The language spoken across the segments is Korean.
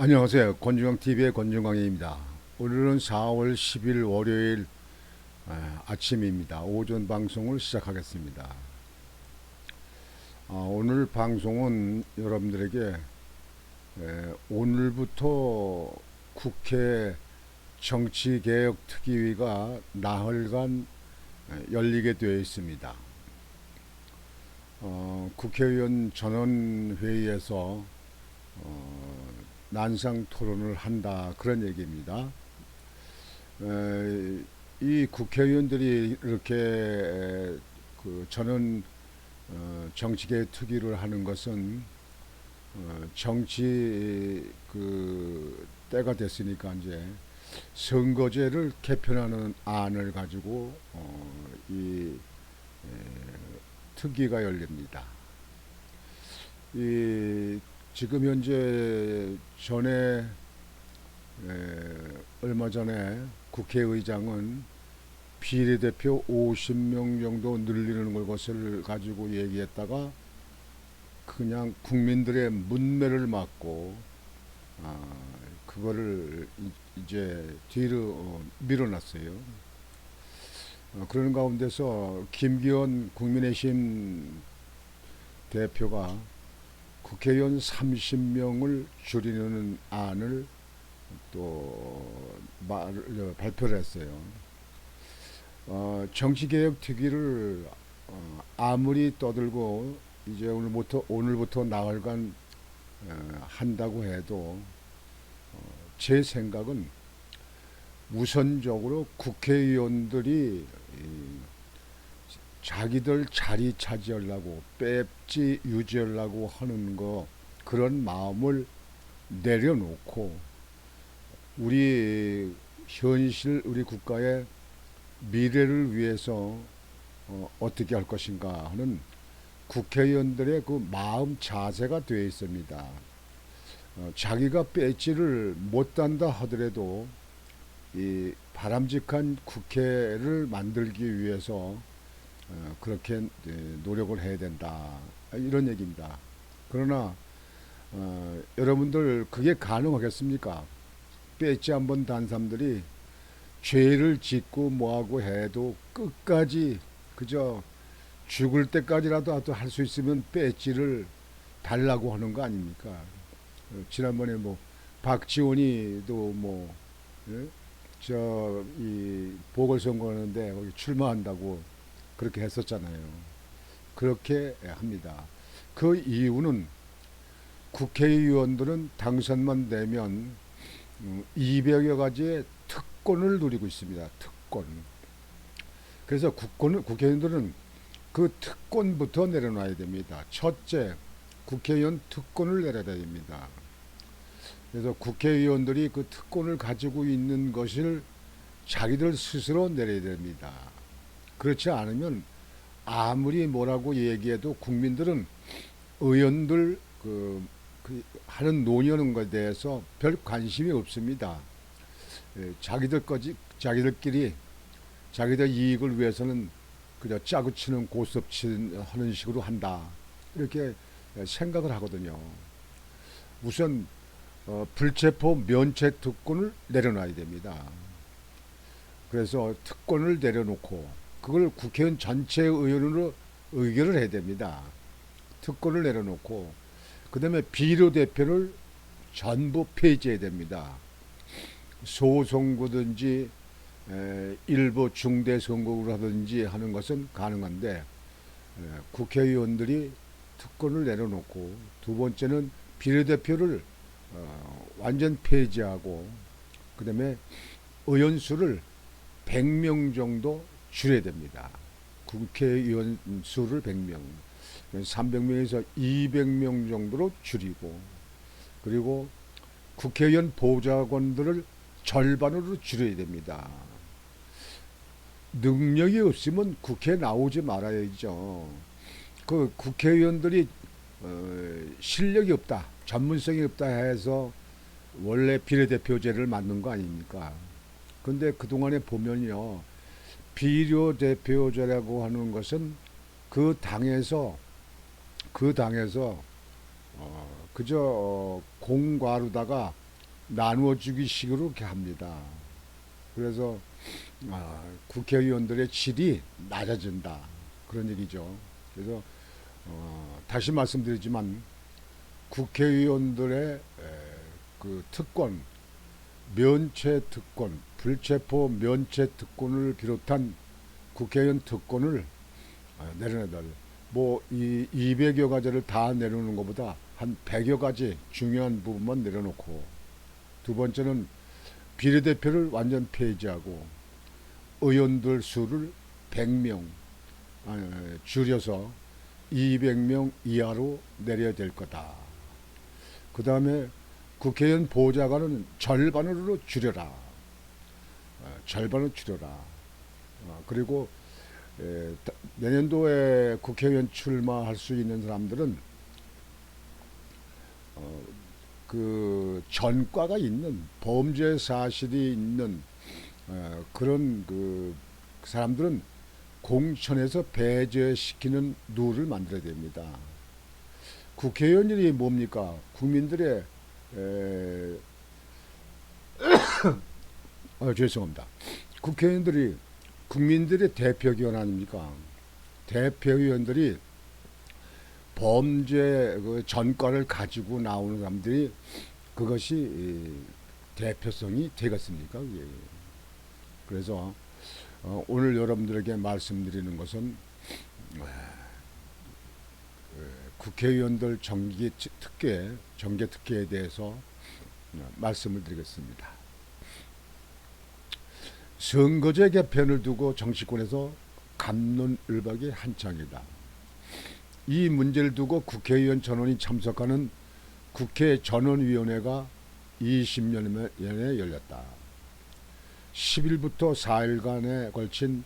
안녕하세요. 권중광TV의 권중광입니다. 오늘은 4월 10일 월요일 아침입니다. 오전 방송을 시작하겠습니다. 오늘 방송은 여러분들에게 오늘부터 국회 정치개혁특위가 나흘간 열리게 되어 있습니다. 국회의원 전원회의에서 난상 토론을 한다 그런 얘기입니다. 이 국회의원들이 이렇게 그 전원 정치개혁 특위를 하는 것은 정치 그 때가 됐으니까 이제 선거제를 개편하는 안을 가지고 이 특위가 열립니다. 이 지금 현재 얼마 전에 국회의장은 비례대표 50명 정도 늘리는 것을 가지고 얘기했다가 그냥 국민들의 문매를 맞고 그거를 이제 뒤로 밀어놨어요. 그런 가운데서 김기현 국민의힘 대표가 국회의원 30명을 줄이는 안을 발표를 했어요. 정치개혁 특위를 아무리 떠들고 이제 오늘부터 나흘간 한다고 해도 제 생각은 우선적으로 국회의원들이 자기들 자리 차지하려고 뺏지 유지하려고 하는 거 그런 마음을 내려놓고 우리 국가의 미래를 위해서 어떻게 할 것인가 하는 국회의원들의 그 마음 자세가 되어 있습니다. 자기가 뺏지를 못한다 하더라도 이 바람직한 국회를 만들기 위해서 그렇게 노력을 해야 된다 이런 얘기입니다. 그러나 여러분들 그게 가능하겠습니까? 뺏지 한번 단 사람들이 죄를 짓고 뭐하고 해도 끝까지 그저 죽을 때까지라도 할 수 있으면 뺏지를 달라고 하는 거 아닙니까? 지난번에 뭐 박지원이도 뭐 저 이 보궐선거하는데 거기 출마한다고 그렇게 했었잖아요. 그렇게 합니다. 그 이유는 국회의원들은 당선만 되면 200여 가지의 특권을 누리고 있습니다. 특권. 그래서 국회의원들은 그 특권부터 내려놔야 됩니다. 첫째, 국회의원 특권을 내려야 됩니다. 그래서 국회의원들이 그 특권을 가지고 있는 것을 자기들 스스로 내려야 됩니다. 그렇지 않으면 아무리 뭐라고 얘기해도 국민들은 의원들 그 하는 논의하는 것에 대해서 별 관심이 없습니다. 자기들끼리 자기들 이익을 위해서는 그저 짜고 치는 고스톱 하는 식으로 한다 이렇게 생각을 하거든요. 우선 불체포 면책 특권을 내려놔야 됩니다. 그래서 특권을 내려놓고 그걸 국회의원 전체 의원으로 의결을 해야 됩니다. 특권을 내려놓고 그 다음에 비례대표를 전부 폐지해야 됩니다. 소선거든지 일부 중대선거구를 하든지 하는 것은 가능한데 국회의원들이 특권을 내려놓고 두 번째는 비례대표를 완전 폐지하고 그 다음에 의원 수를 100명 정도 줄여야 됩니다. 국회의원 수를 100명, 300명에서 200명 정도로 줄이고 그리고 국회의원 보좌관들을 절반으로 줄여야 됩니다. 능력이 없으면 국회에 나오지 말아야죠. 그 국회의원들이 실력이 없다, 전문성이 없다 해서 원래 비례대표제를 만든 거 아닙니까? 근데 그동안에 보면요, 비례대표제라고 하는 것은 그 당에서 그저 공과로다가 나누어주기 식으로 이렇게 합니다. 그래서 국회의원들의 질이 낮아진다 그런 얘기죠. 그래서 다시 말씀드리지만 국회의원들의 그 특권, 면책 특권, 불체포 면책 특권을 비롯한 국회의원 특권을 내려내달. 뭐 이 200여 가지를 다 내려놓는 것보다 한 100여 가지 중요한 부분만 내려놓고, 두 번째는 비례대표를 완전 폐지하고 의원들 수를 100명 줄여서 200명 이하로 내려야 될 거다. 그 다음에 국회의원 보좌관은 절반으로 줄여라. 절반을 줄여라. 그리고 내년도에 국회의원 출마할 수 있는 사람들은 그 전과가 있는 범죄 사실이 있는 그런 그 사람들은 공천에서 배제시키는 룰을 만들어야 됩니다. 국회의원들이 뭡니까? 국민들의 죄송합니다. 국회의원들이 국민들의 대표기관 아닙니까? 대표위원들이 범죄 그 전과를 가지고 나오는 사람들이 그것이 대표성이 되겠습니까? 예. 그래서 오늘 여러분들에게 말씀드리는 것은 국회의원들 정계 특혜에 대해서 말씀을 드리겠습니다. 선거제 개편을 두고 정치권에서 갑론을박이 한창이다. 이 문제를 두고 국회의원 전원이 참석하는 국회 전원위원회가 20년에 열렸다. 10일부터 4일간에 걸친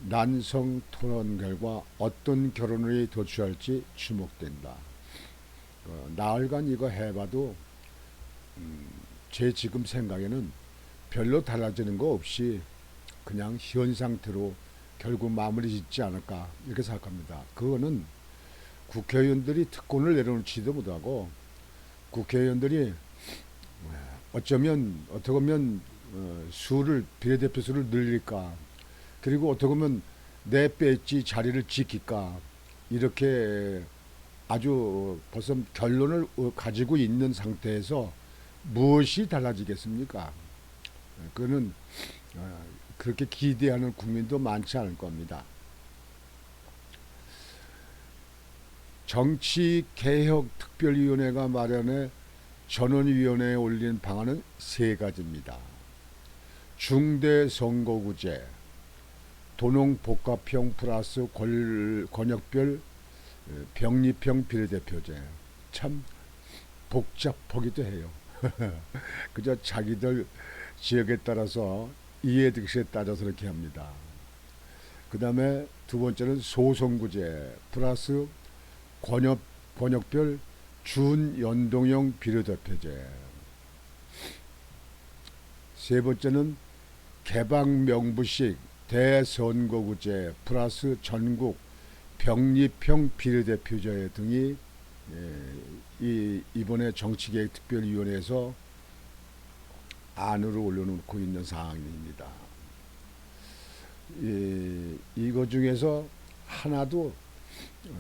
난성 토론 결과 어떤 결론을 도출할지 주목된다. 나흘간 이거 해봐도 제 지금 생각에는 별로 달라지는 거 없이 그냥 현 상태로 결국 마무리 짓지 않을까 이렇게 생각합니다. 그거는 국회의원들이 특권을 내려놓지도 못하고 국회의원들이 어떻게 보면 비례대표 수를 늘릴까, 그리고 어떻게 보면 내 배지 자리를 지킬까, 이렇게 아주 벌써 결론을 가지고 있는 상태에서 무엇이 달라지겠습니까? 그거는 그렇게 기대하는 국민도 많지 않을 겁니다. 정치개혁특별위원회가 마련해 전원위원회에 올린 방안은 세 가지입니다. 중대선거구제, 도농복합형 플러스 권역별 병립형 비례대표제. 참 복잡하기도 해요. 그저 자기들 지역에 따라서 이해득실에 따라서 그렇게 합니다. 그 다음에 두 번째는 소선구제 플러스 권역별 준연동형 비례대표제. 세 번째는 개방명부식 대선거구제 플러스 전국 병립형 비례대표제 등이 이번에 정치개혁특별위원회에서 안으로 올려놓고 있는 사항입니다. 이거 중에서 하나도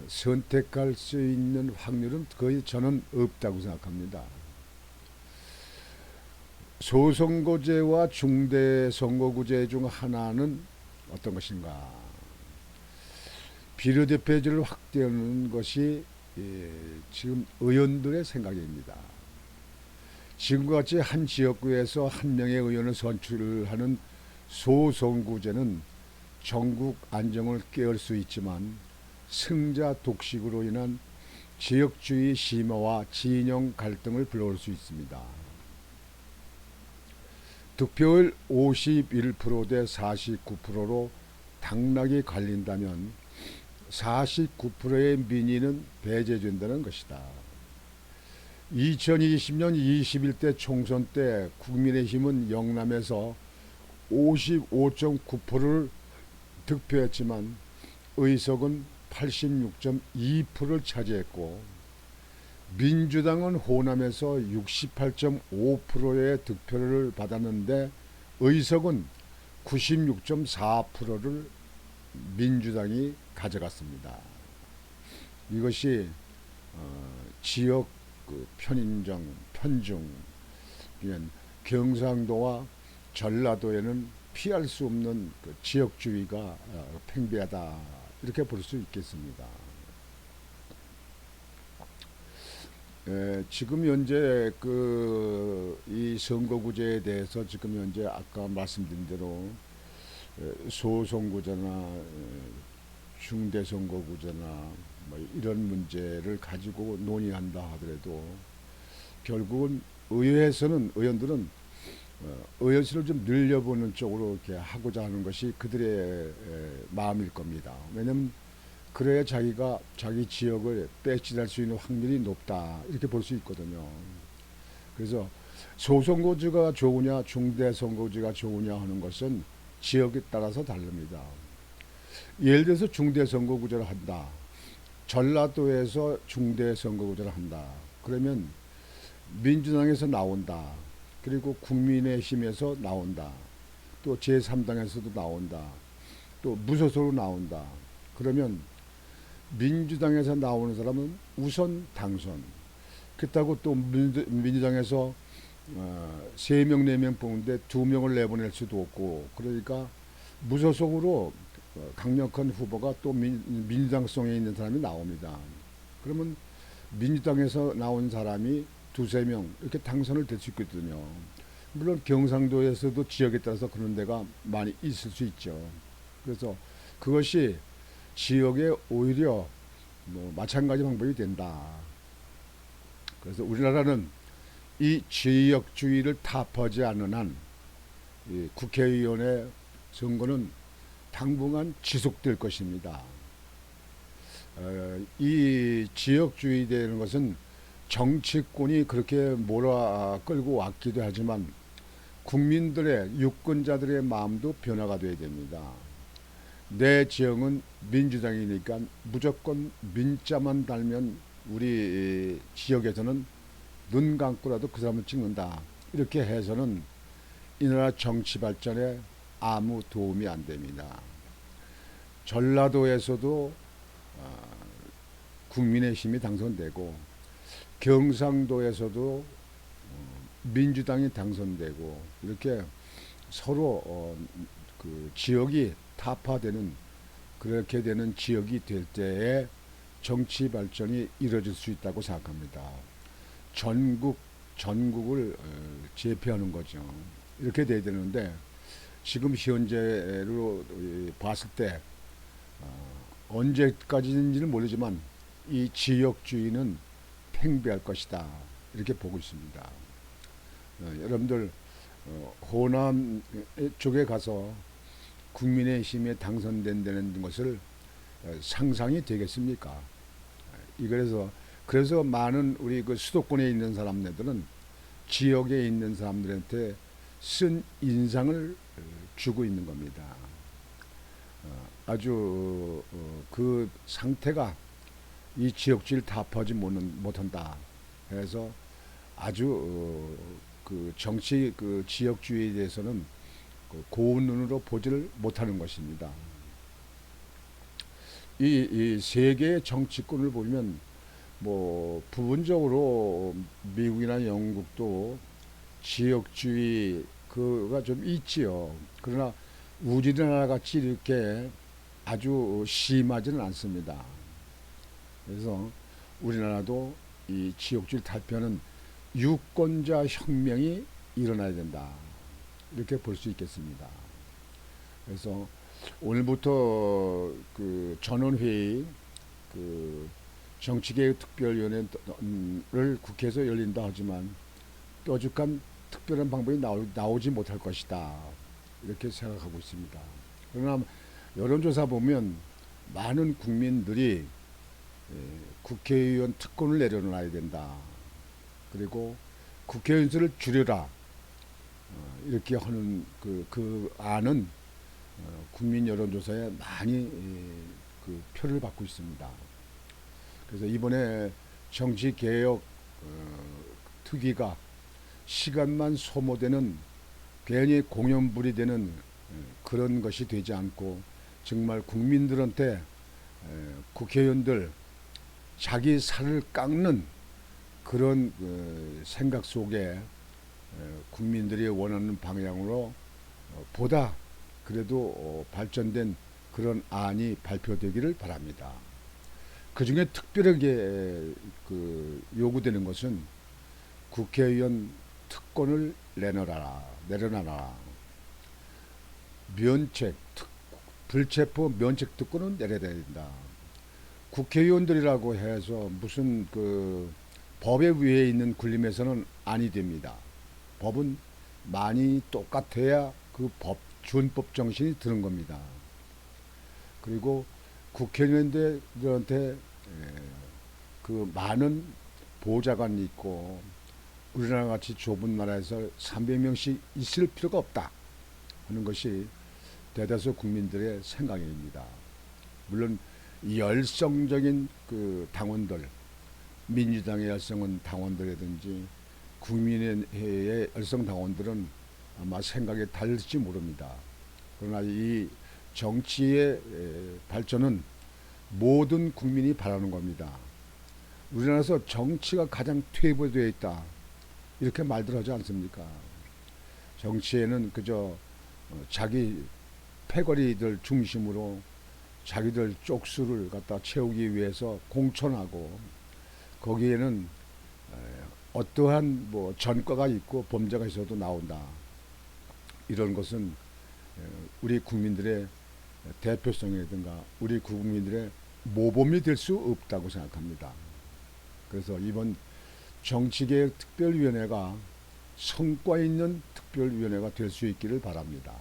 선택할 수 있는 확률은 거의 저는 없다고 생각합니다. 소선거제와 중대선거구제 중 하나는 어떤 것인가? 비례대표제를 확대하는 것이 지금 의원들의 생각입니다. 지금과 같이 한 지역구에서 한 명의 의원을 선출하는 소선거구제는 전국 안정을 깨울 수 있지만 승자 독식으로 인한 지역주의 심화와 진영 갈등을 불러올 수 있습니다. 득표율 51% 대 49%로 당락이 갈린다면 49%의 민의는 배제된다는 것이다. 2020년 21대 총선 때 국민의힘은 영남에서 55.9%를 득표했지만 의석은 86.2%를 차지했고 민주당은 호남에서 68.5%의 득표를 받았는데 의석은 96.4%를 민주당이 가져갔습니다. 이것이 지역 편인정, 편중, 경상도와 전라도에는 피할 수 없는 지역주의가 팽배하다 이렇게 볼 수 있겠습니다. 지금 현재 이 선거구제에 대해서 지금 현재 아까 말씀드린 대로 소선거구제나 중대선거구제나 뭐 이런 문제를 가지고 논의한다 하더라도 결국은 의원들은 의원수를 좀 늘려보는 쪽으로 이렇게 하고자 하는 것이 그들의 마음일 겁니다. 왜냐하면 그래야 자기가 자기 지역을 배치할 수 있는 확률이 높다 이렇게 볼 수 있거든요. 그래서 소선거구제가 좋으냐 중대선거구제가 좋으냐 하는 것은 지역에 따라서 다릅니다. 예를 들어서 중대선거구제를 한다. 전라도에서 중대선거구제를 한다. 그러면 민주당에서 나온다. 그리고 국민의힘에서 나온다. 또 제3당에서도 나온다. 또 무소속으로 나온다. 그러면 민주당에서 나오는 사람은 우선 당선. 그렇다고 또 민주당에서 3명, 4명 뽑는데 2명을 내보낼 수도 없고, 그러니까 무소속으로 강력한 후보가 또 민주당성에 있는 사람이 나옵니다. 그러면 민주당에서 나온 사람이 2, 3명 이렇게 당선을 될 수 있거든요. 물론 경상도에서도 지역에 따라서 그런 데가 많이 있을 수 있죠. 그래서 그것이 지역에 오히려 뭐 마찬가지 방법이 된다. 그래서 우리나라는 이 지역주의를 타파하지 않는 한 이 국회의원의 선거는 당분간 지속될 것입니다. 이 지역주의 되는 것은 정치권이 그렇게 몰아 끌고 왔기도 하지만 국민들의 유권자들의 마음도 변화가 돼야 됩니다. 내 지역은 민주당이니까 무조건 민자만 달면 우리 지역에서는 눈 감고라도 그 사람을 찍는다. 이렇게 해서는 이 나라 정치 발전에 아무 도움이 안 됩니다. 전라도에서도 국민의힘이 당선되고 경상도에서도 민주당이 당선되고 이렇게 서로 그 지역이 타파되는 그렇게 되는 지역이 될 때에 정치 발전이 이루어질 수 있다고 생각합니다. 전국을 제패하는 거죠. 이렇게 돼야 되는데 지금 현재로 봤을 때 언제까지인지는 모르지만 이 지역주의는 팽배할 것이다 이렇게 보고 있습니다. 여러분들 호남 쪽에 가서 국민의힘에 당선된다는 것을 상상이 되겠습니까? 그래서 많은 우리 그 수도권에 있는 사람들은 지역에 있는 사람들한테 쓴 인상을 주고 있는 겁니다. 아주 그 상태가 이 지역주의를 타파하지 못한다 해서 아주 그 정치 그 지역주의에 대해서는 고운 눈으로 보지를 못하는 것입니다. 이 세계의 정치권을 보면 뭐 부분적으로 미국이나 영국도 지역주의 그가 좀 있지요. 그러나 우리나라 같이 이렇게 아주 심하지는 않습니다. 그래서 우리나라도 이 지역주의를 탈피하는 유권자 혁명이 일어나야 된다. 이렇게 볼 수 있겠습니다. 그래서 오늘부터 그 전원회의 그 정치개혁특별위원회를 국회에서 열린다 하지만 뾰족한 특별한 방법이 나오지 못할 것이다. 이렇게 생각하고 있습니다. 그러나 여론조사 보면 많은 국민들이 국회의원 특권을 내려놔야 된다. 그리고 국회의원 수를 줄여라. 이렇게 하는 그 안은 국민 여론조사에 많이 그 표를 받고 있습니다. 그래서 이번에 정치개혁 특위가 시간만 소모되는 괜히 공연불이 되는 그런 것이 되지 않고 정말 국민들한테 국회의원들 자기 살을 깎는 그런 생각 속에 국민들이 원하는 방향으로 보다 그래도 발전된 그런 안이 발표되기를 바랍니다. 그 중에 특별하게 요구되는 것은 국회의원 특권을 내려놔라. 불체포 면책 특권은 내려야 된다. 국회의원들이라고 해서 무슨 법의 위에 있는 군림에서는 아니 됩니다. 법은 많이 똑같아야 그 준법 정신이 드는 겁니다. 그리고 국회의원들한테 그 많은 보좌관이 있고 우리나라 같이 좁은 나라에서 300명씩 있을 필요가 없다 하는 것이 대다수 국민들의 생각입니다. 물론 열성적인 당원들, 민주당의 열성 당원들이라든지 국민의회의 열성 당원들은 아마 생각이 다를지 모릅니다. 그러나 이 정치의 발전은 모든 국민이 바라는 겁니다. 우리나라에서 정치가 가장 퇴보되어 있다 이렇게 말들 하지 않습니까? 정치에는 그저 자기 패거리들 중심으로 자기들 쪽수를 갖다 채우기 위해서 공천하고 거기에는 어떠한 전과가 있고 범죄가 있어도 나온다. 이런 것은 우리 국민들의 대표성이라든가 우리 국민들의 모범이 될 수 없다고 생각합니다. 그래서 이번 정치개혁 특별위원회가 성과 있는 특별위원회가 될 수 있기를 바랍니다.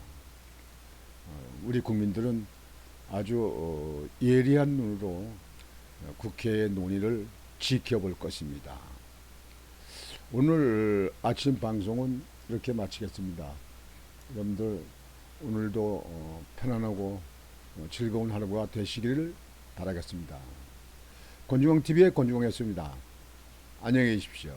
우리 국민들은 아주 예리한 눈으로 국회의 논의를 지켜볼 것입니다. 오늘 아침 방송은 이렇게 마치겠습니다. 여러분들 오늘도 편안하고 즐거운 하루가 되시기를 바라겠습니다. 권중홍TV의 권중홍이었습니다. 안녕히 계십시오.